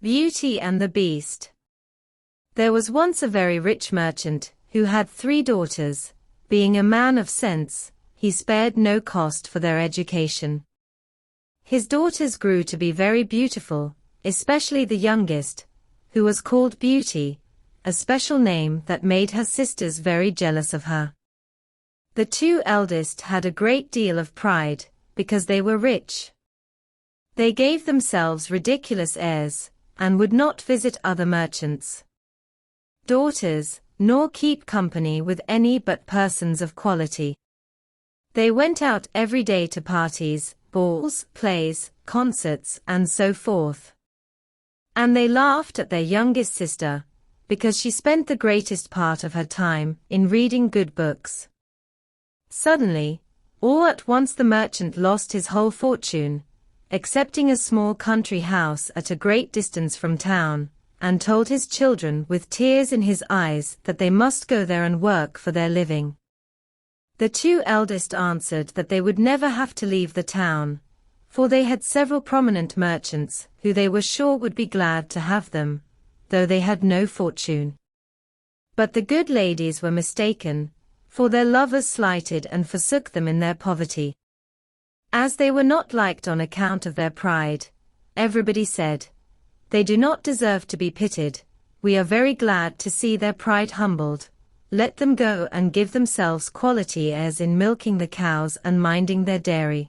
Beauty and the Beast. There was once a very rich merchant, who had 3 daughters. Being a man of sense, he spared no cost for their education. His daughters grew to be very beautiful, especially the youngest, who was called Beauty, a special name that made her sisters very jealous of her. The 2 eldest had a great deal of pride, because they were rich. They gave themselves ridiculous airs, and would not visit other merchants' daughters, nor keep company with any but persons of quality. They went out every day to parties, balls, plays, concerts, and so forth. And they laughed at their youngest sister, because she spent the greatest part of her time in reading good books. Suddenly, all at once the merchant lost his whole fortune, excepting a small country house at a great distance from town, and told his children with tears in his eyes that they must go there and work for their living. The 2 eldest answered that they would never have to leave the town, for they had several prominent merchants who they were sure would be glad to have them, though they had no fortune. But the good ladies were mistaken, for their lovers slighted and forsook them in their poverty. As they were not liked on account of their pride, everybody said, "They do not deserve to be pitied. We are very glad to see their pride humbled. Let them go and give themselves quality airs in milking the cows and minding their dairy."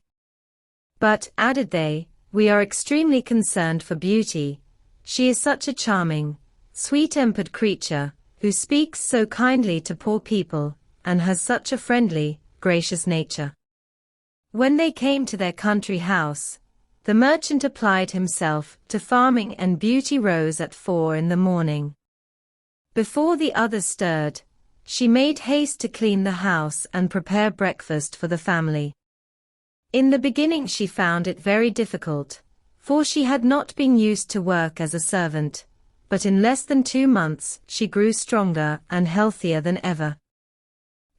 But, added they, "we are extremely concerned for Beauty. She is such a charming, sweet-tempered creature, who speaks so kindly to poor people, and has such a friendly, gracious nature." When they came to their country house, the merchant applied himself to farming and Beauty rose at 4 in the morning. Before the others stirred, she made haste to clean the house and prepare breakfast for the family. In the beginning she found it very difficult, for she had not been used to work as a servant, but in less than 2 months she grew stronger and healthier than ever.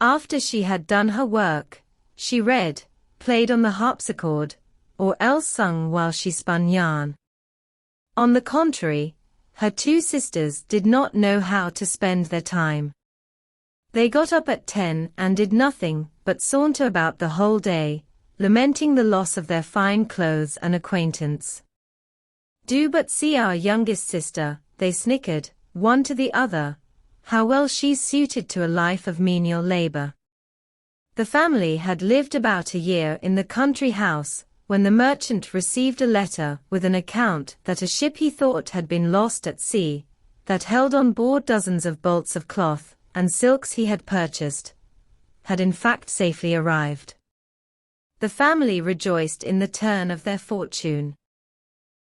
After she had done her work, she read, played on the harpsichord, or else sung while she spun yarn. On the contrary, her 2 sisters did not know how to spend their time. They got up at 10 and did nothing but saunter about the whole day, lamenting the loss of their fine clothes and acquaintance. "Do but see our youngest sister," they snickered, one to the other, "how well she's suited to a life of menial labor." The family had lived about a year in the country house, when the merchant received a letter with an account that a ship he thought had been lost at sea, that held on board dozens of bolts of cloth and silks he had purchased, had in fact safely arrived. The family rejoiced in the turn of their fortune.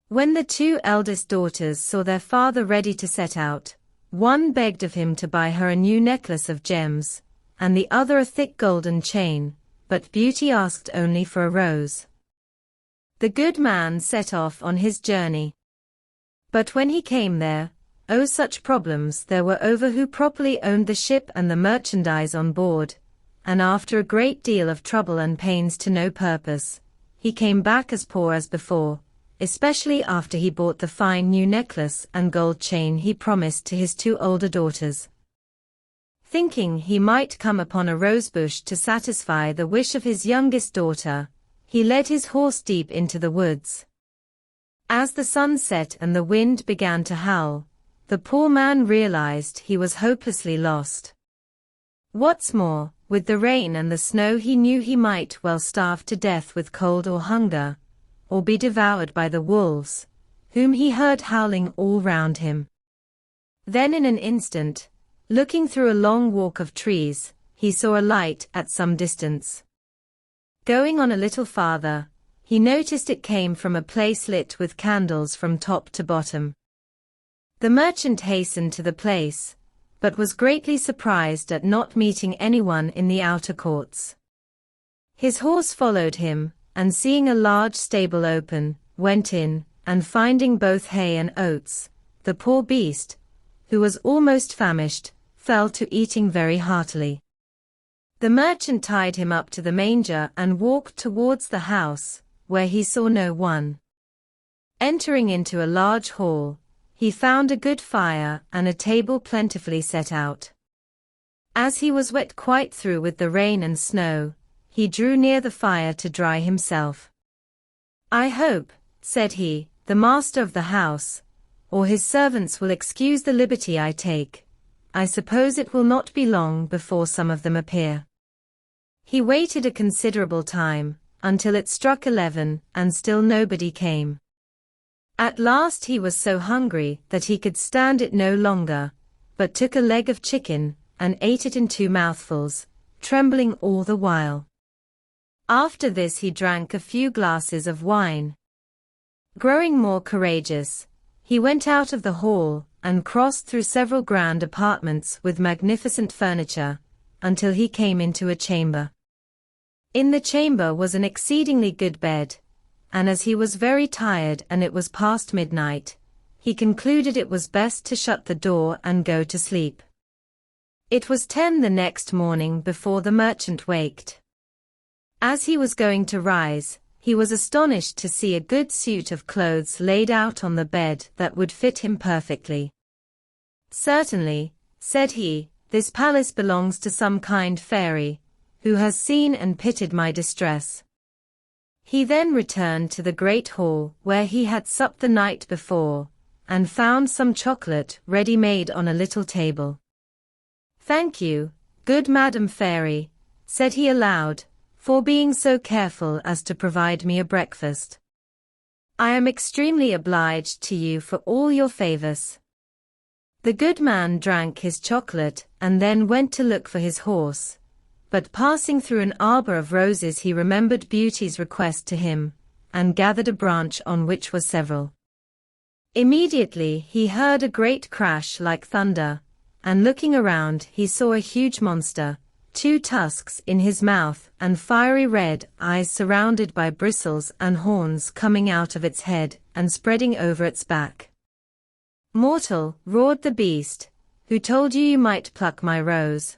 When the 2 eldest daughters saw their father ready to set out, one begged of him to buy her a new necklace of gems, and the other a thick golden chain, but Beauty asked only for a rose. The good man set off on his journey. But when he came there, oh such problems there were over who properly owned the ship and the merchandise on board, and after a great deal of trouble and pains to no purpose, he came back as poor as before, especially after he bought the fine new necklace and gold chain he promised to his 2 older daughters. Thinking he might come upon a rosebush to satisfy the wish of his youngest daughter, he led his horse deep into the woods. As the sun set and the wind began to howl, the poor man realized he was hopelessly lost. What's more, with the rain and the snow he knew he might well starve to death with cold or hunger, or be devoured by the wolves, whom he heard howling all round him. Then in an instant, looking through a long walk of trees, he saw a light at some distance. Going on a little farther, he noticed it came from a place lit with candles from top to bottom. The merchant hastened to the place, but was greatly surprised at not meeting anyone in the outer courts. His horse followed him, and seeing a large stable open, went in, and finding both hay and oats, the poor beast, who was almost famished, fell to eating very heartily. The merchant tied him up to the manger and walked towards the house, where he saw no one. Entering into a large hall, he found a good fire and a table plentifully set out. As he was wet quite through with the rain and snow, he drew near the fire to dry himself. "I hope," said he, "the master of the house, or his servants will excuse the liberty I take. I suppose it will not be long before some of them appear." He waited a considerable time, until it struck 11, and still nobody came. At last he was so hungry that he could stand it no longer, but took a leg of chicken, and ate it in 2 mouthfuls, trembling all the while. After this he drank a few glasses of wine. Growing more courageous, he went out of the hall, and crossed through several grand apartments with magnificent furniture, until he came into a chamber. In the chamber was an exceedingly good bed, and as he was very tired and it was past midnight, he concluded it was best to shut the door and go to sleep. It was 10 the next morning before the merchant waked. As he was going to rise, he was astonished to see a good suit of clothes laid out on the bed that would fit him perfectly. "Certainly," said he, "this palace belongs to some kind fairy, who has seen and pitied my distress." He then returned to the great hall where he had supped the night before, and found some chocolate ready-made on a little table. "Thank you, good Madam Fairy," said he aloud, "for being so careful as to provide me a breakfast. I am extremely obliged to you for all your favors." The good man drank his chocolate and then went to look for his horse, but passing through an arbor of roses he remembered Beauty's request to him, and gathered a branch on which were several. Immediately he heard a great crash like thunder, and looking around he saw a huge monster, 2 tusks in his mouth and fiery red eyes surrounded by bristles and horns coming out of its head and spreading over its back. "Mortal," roared the beast, "who told you you might pluck my rose?"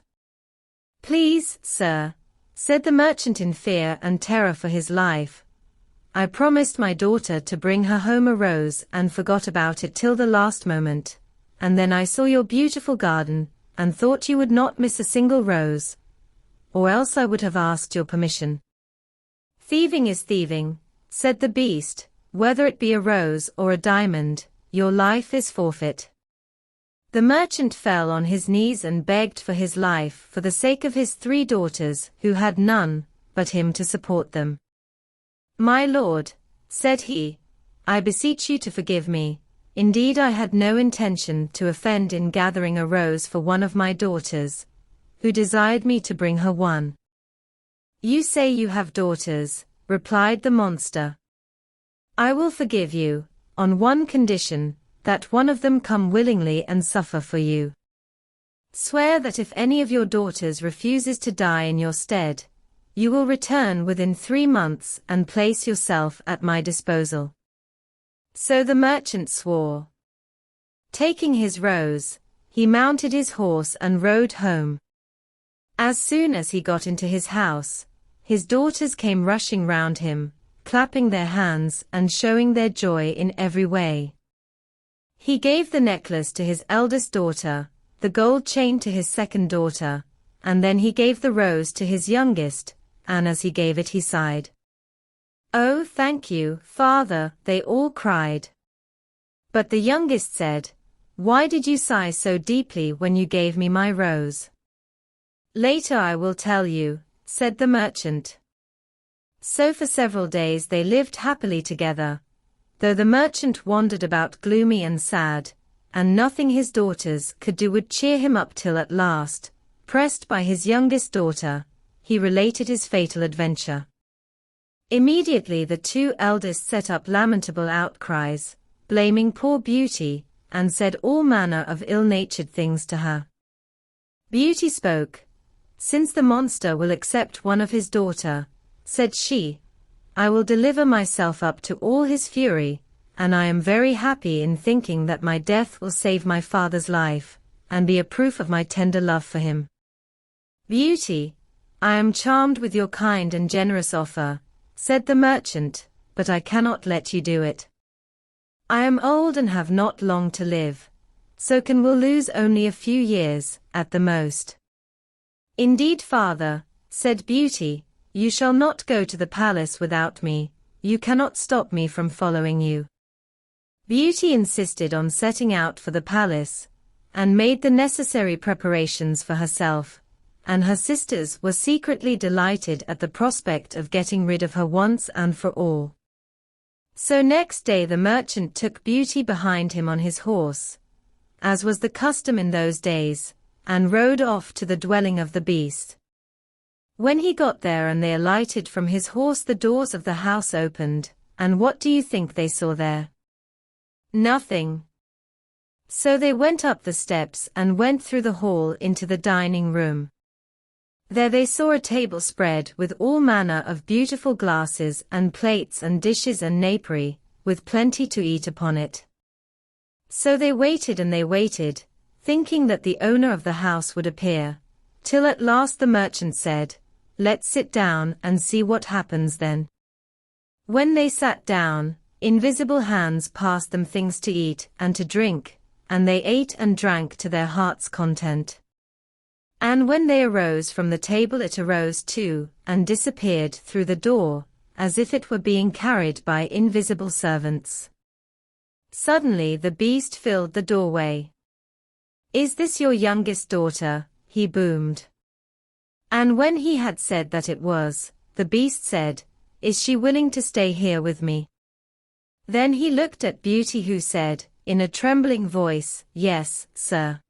"Please, sir," said the merchant in fear and terror for his life, "I promised my daughter to bring her home a rose and forgot about it till the last moment, and then I saw your beautiful garden, and thought you would not miss a single rose, or else I would have asked your permission." "Thieving is thieving," said the beast, "whether it be a rose or a diamond, your life is forfeit." The merchant fell on his knees and begged for his life for the sake of his 3 daughters who had none but him to support them. "My lord," said he, "I beseech you to forgive me. Indeed I had no intention to offend in gathering a rose for one of my daughters, who desired me to bring her one." "You say you have daughters," replied the monster. "I will forgive you, on one condition, that one of them come willingly and suffer for you. Swear that if any of your daughters refuses to die in your stead, you will return within 3 months and place yourself at my disposal." So the merchant swore. Taking his rose, he mounted his horse and rode home. As soon as he got into his house, his daughters came rushing round him, clapping their hands and showing their joy in every way. He gave the necklace to his eldest daughter, the gold chain to his second daughter, and then he gave the rose to his youngest, and as he gave it he sighed. "Oh, thank you, father," they all cried. But the youngest said, "Why did you sigh so deeply when you gave me my rose?" "Later I will tell you," said the merchant. So for several days they lived happily together, though the merchant wandered about gloomy and sad, and nothing his daughters could do would cheer him up till at last, pressed by his youngest daughter, he related his fatal adventure. Immediately the 2 eldest set up lamentable outcries, blaming poor Beauty, and said all manner of ill-natured things to her. Beauty spoke. "Since the monster will accept one of his daughter," said she, "I will deliver myself up to all his fury, and I am very happy in thinking that my death will save my father's life, and be a proof of my tender love for him." "Beauty, I am charmed with your kind and generous offer," said the merchant, "but I cannot let you do it. I am old and have not long to live, so will lose only a few years, at the most. Indeed, father, said Beauty, you shall not go to the palace without me, you cannot stop me from following you. Beauty insisted on setting out for the palace, and made the necessary preparations for herself, and her sisters were secretly delighted at the prospect of getting rid of her once and for all. So next day the merchant took Beauty behind him on his horse, as was the custom in those days, and rode off to the dwelling of the beast. When he got there and they alighted from his horse, the doors of the house opened, and what do you think they saw there? Nothing. So they went up the steps and went through the hall into the dining room. There they saw a table spread with all manner of beautiful glasses and plates and dishes and napery, with plenty to eat upon it. So they waited and they waited, thinking that the owner of the house would appear, till at last the merchant said, let's sit down and see what happens then. When they sat down, invisible hands passed them things to eat and to drink, and they ate and drank to their heart's content. And when they arose from the table, it arose too, and disappeared through the door, as if it were being carried by invisible servants. Suddenly the beast filled the doorway. Is this your youngest daughter? He boomed. And when he had said that it was, the beast said, is she willing to stay here with me? Then he looked at Beauty, who said, in a trembling voice, yes, sir.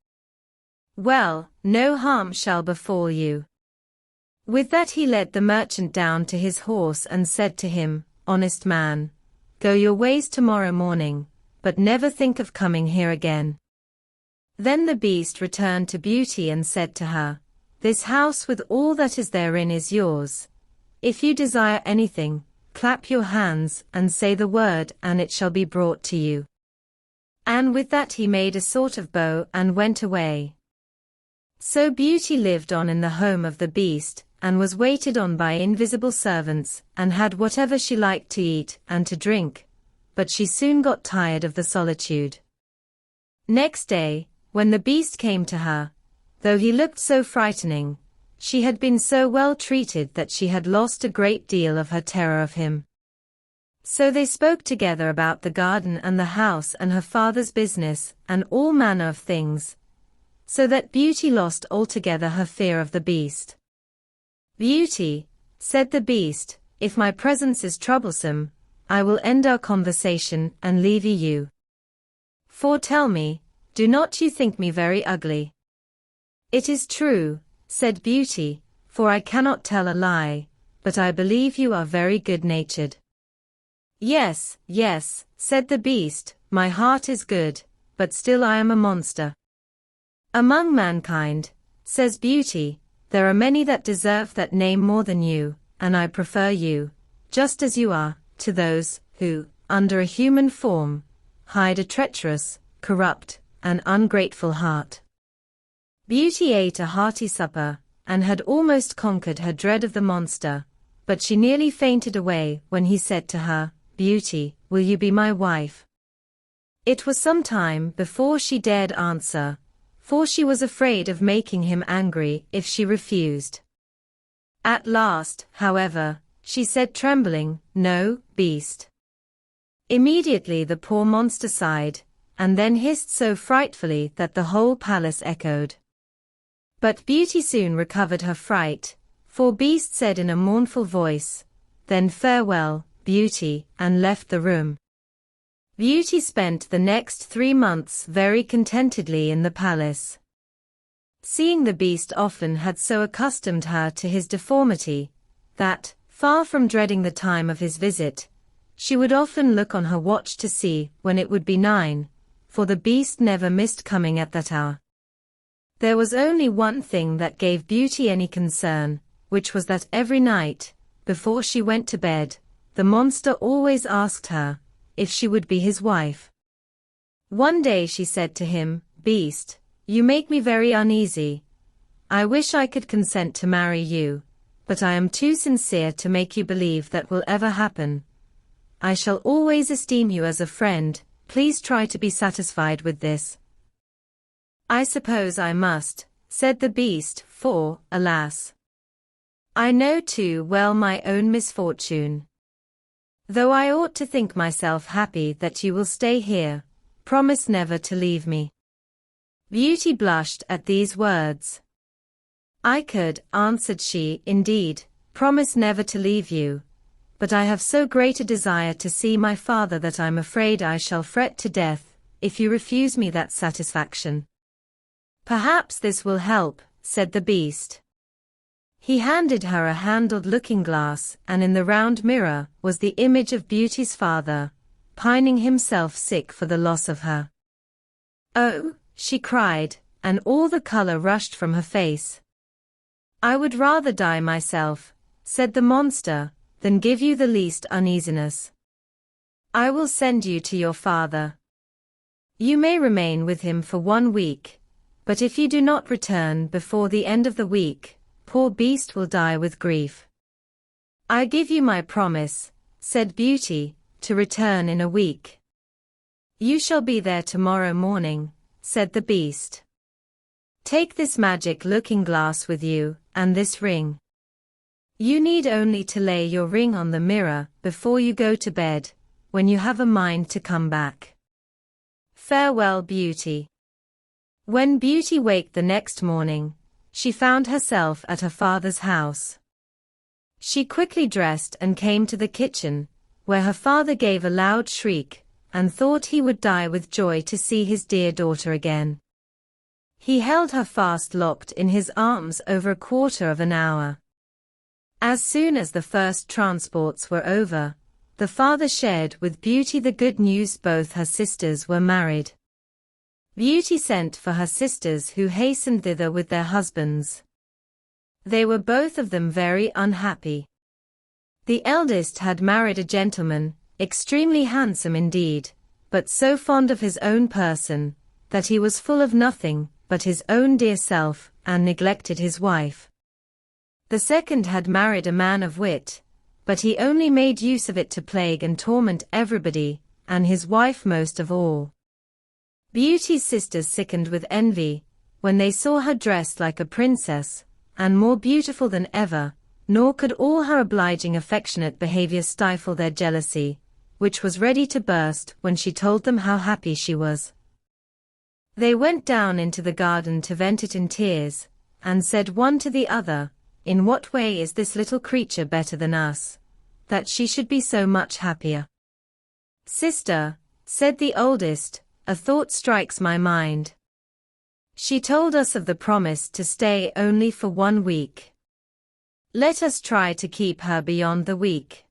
Well, no harm shall befall you. With that he led the merchant down to his horse and said to him, honest man, go your ways tomorrow morning, but never think of coming here again. Then the beast returned to Beauty and said to her, this house with all that is therein is yours. If you desire anything, clap your hands and say the word and it shall be brought to you. And with that he made a sort of bow and went away. So Beauty lived on in the home of the beast, and was waited on by invisible servants, and had whatever she liked to eat and to drink, but she soon got tired of the solitude. Next day, when the beast came to her, though he looked so frightening, she had been so well treated that she had lost a great deal of her terror of him. So they spoke together about the garden and the house and her father's business and all manner of things, so that Beauty lost altogether her fear of the beast. Beauty, said the beast, if my presence is troublesome, I will end our conversation and leave you. For tell me, do not you think me very ugly? It is true, said Beauty, for I cannot tell a lie, but I believe you are very good-natured. Yes, yes, said the beast, my heart is good, but still I am a monster. Among mankind, says Beauty, there are many that deserve that name more than you, and I prefer you, just as you are, to those who, under a human form, hide a treacherous, corrupt, and ungrateful heart. Beauty ate a hearty supper, and had almost conquered her dread of the monster, but she nearly fainted away when he said to her, Beauty, will you be my wife? It was some time before she dared answer, for she was afraid of making him angry if she refused. At last, however, she said trembling, no, beast. Immediately the poor monster sighed, and then hissed so frightfully that the whole palace echoed. But Beauty soon recovered her fright, for Beast said in a mournful voice, then farewell, Beauty, and left the room. Beauty spent the next 3 months very contentedly in the palace. Seeing the Beast often had so accustomed her to his deformity, that, far from dreading the time of his visit, she would often look on her watch to see when it would be 9, for the Beast never missed coming at that hour. There was only one thing that gave Beauty any concern, which was that every night, before she went to bed, the monster always asked her if she would be his wife. One day she said to him, Beast, you make me very uneasy. I wish I could consent to marry you, but I am too sincere to make you believe that will ever happen. I shall always esteem you as a friend, please try to be satisfied with this. I suppose I must, said the beast, for, alas, I know too well my own misfortune. Though I ought to think myself happy that you will stay here, promise never to leave me. Beauty blushed at these words. I could, answered she, indeed, promise never to leave you, but I have so great a desire to see my father that I'm afraid I shall fret to death, if you refuse me that satisfaction. Perhaps this will help, said the beast. He handed her a handled looking-glass, and in the round mirror was the image of Beauty's father, pining himself sick for the loss of her. Oh, she cried, and all the color rushed from her face. I would rather die myself, said the monster, than give you the least uneasiness. I will send you to your father. You may remain with him for 1 week, but if you do not return before the end of the week, poor beast will die with grief. I give you my promise, said Beauty, to return in a week. You shall be there tomorrow morning, said the beast. Take this magic looking-glass with you, and this ring. You need only to lay your ring on the mirror before you go to bed, when you have a mind to come back. Farewell, Beauty. When Beauty waked the next morning, she found herself at her father's house. She quickly dressed and came to the kitchen, where her father gave a loud shriek, and thought he would die with joy to see his dear daughter again. He held her fast locked in his arms over a quarter of an hour. As soon as the first transports were over, the father shared with Beauty the good news both her sisters were married. Beauty sent for her sisters, who hastened thither with their husbands. They were both of them very unhappy. The eldest had married a gentleman, extremely handsome indeed, but so fond of his own person, that he was full of nothing but his own dear self, and neglected his wife. The second had married a man of wit, but he only made use of it to plague and torment everybody, and his wife most of all. Beauty's sisters sickened with envy, when they saw her dressed like a princess, and more beautiful than ever, nor could all her obliging affectionate behavior stifle their jealousy, which was ready to burst when she told them how happy she was. They went down into the garden to vent it in tears, and said one to the other, in what way is this little creature better than us, that she should be so much happier? Sister, said the oldest, a thought strikes my mind. She told us of the promise to stay only for 1 week. Let us try to keep her beyond the week.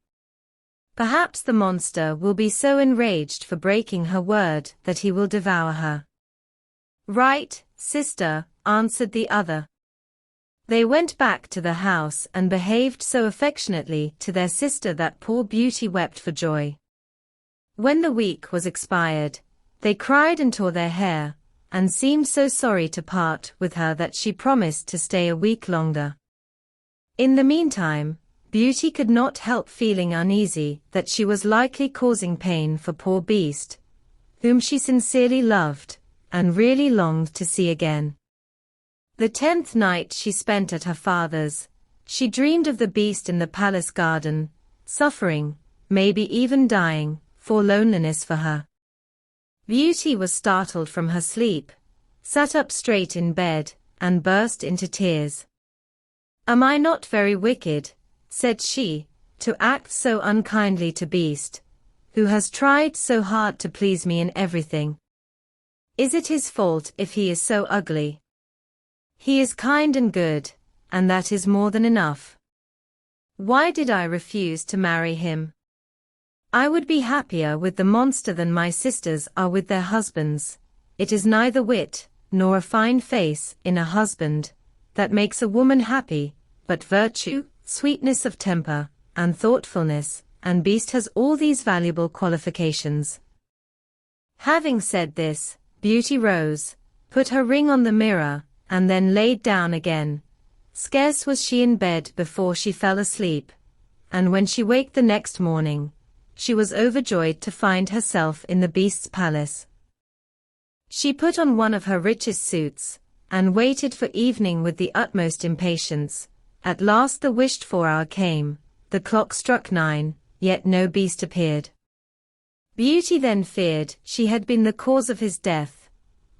Perhaps the monster will be so enraged for breaking her word that he will devour her. Right, sister, answered the other. They went back to the house and behaved so affectionately to their sister that poor Beauty wept for joy. When the week was expired, they cried and tore their hair, and seemed so sorry to part with her that she promised to stay a week longer. In the meantime, Beauty could not help feeling uneasy that she was likely causing pain for poor beast, whom she sincerely loved, and really longed to see again. The 10th night she spent at her father's, she dreamed of the beast in the palace garden, suffering, maybe even dying, for loneliness for her. Beauty was startled from her sleep, sat up straight in bed, and burst into tears. Am I not very wicked, said she, to act so unkindly to beast, who has tried so hard to please me in everything? Is it his fault if he is so ugly? He is kind and good, and that is more than enough. Why did I refuse to marry him? I would be happier with the monster than my sisters are with their husbands. It is neither wit, nor a fine face in a husband, that makes a woman happy, but virtue, sweetness of temper, and thoughtfulness, and beast has all these valuable qualifications. Having said this, Beauty rose, put her ring on the mirror, and then laid down again. Scarce was she in bed before she fell asleep, and when she waked the next morning, she was overjoyed to find herself in the beast's palace. She put on one of her richest suits, and waited for evening with the utmost impatience. At last the wished-for hour came, the clock struck 9, yet no beast appeared. Beauty then feared she had been the cause of his death.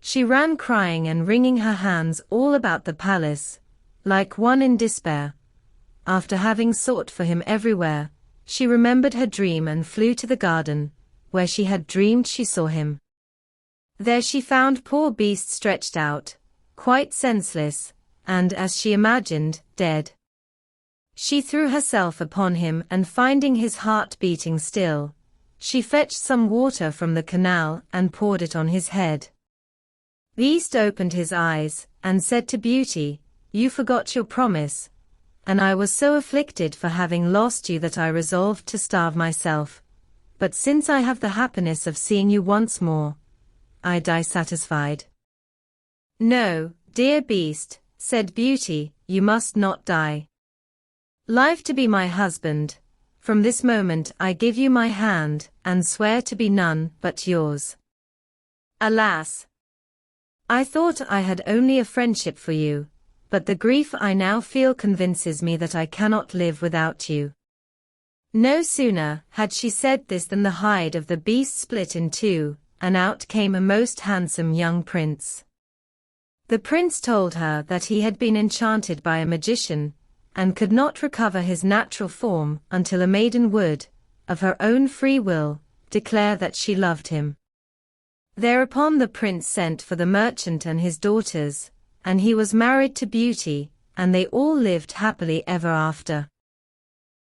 She ran crying and wringing her hands all about the palace, like one in despair. After having sought for him everywhere, she remembered her dream and flew to the garden, where she had dreamed she saw him. There she found poor Beast stretched out, quite senseless, and, as she imagined, dead. She threw herself upon him and finding his heart beating still, she fetched some water from the canal and poured it on his head. Beast opened his eyes, and said to Beauty, "You forgot your promise, and I was so afflicted for having lost you that I resolved to starve myself. But since I have the happiness of seeing you once more, I die satisfied." "No, dear Beast," said Beauty, "you must not die. Live to be my husband, from this moment I give you my hand, and swear to be none but yours. Alas! I thought I had only a friendship for you, but the grief I now feel convinces me that I cannot live without you." No sooner had she said this than the hide of the beast split in two, and out came a most handsome young prince. The prince told her that he had been enchanted by a magician, and could not recover his natural form until a maiden would, of her own free will, declare that she loved him. Thereupon the prince sent for the merchant and his daughters, and he was married to Beauty, and they all lived happily ever after.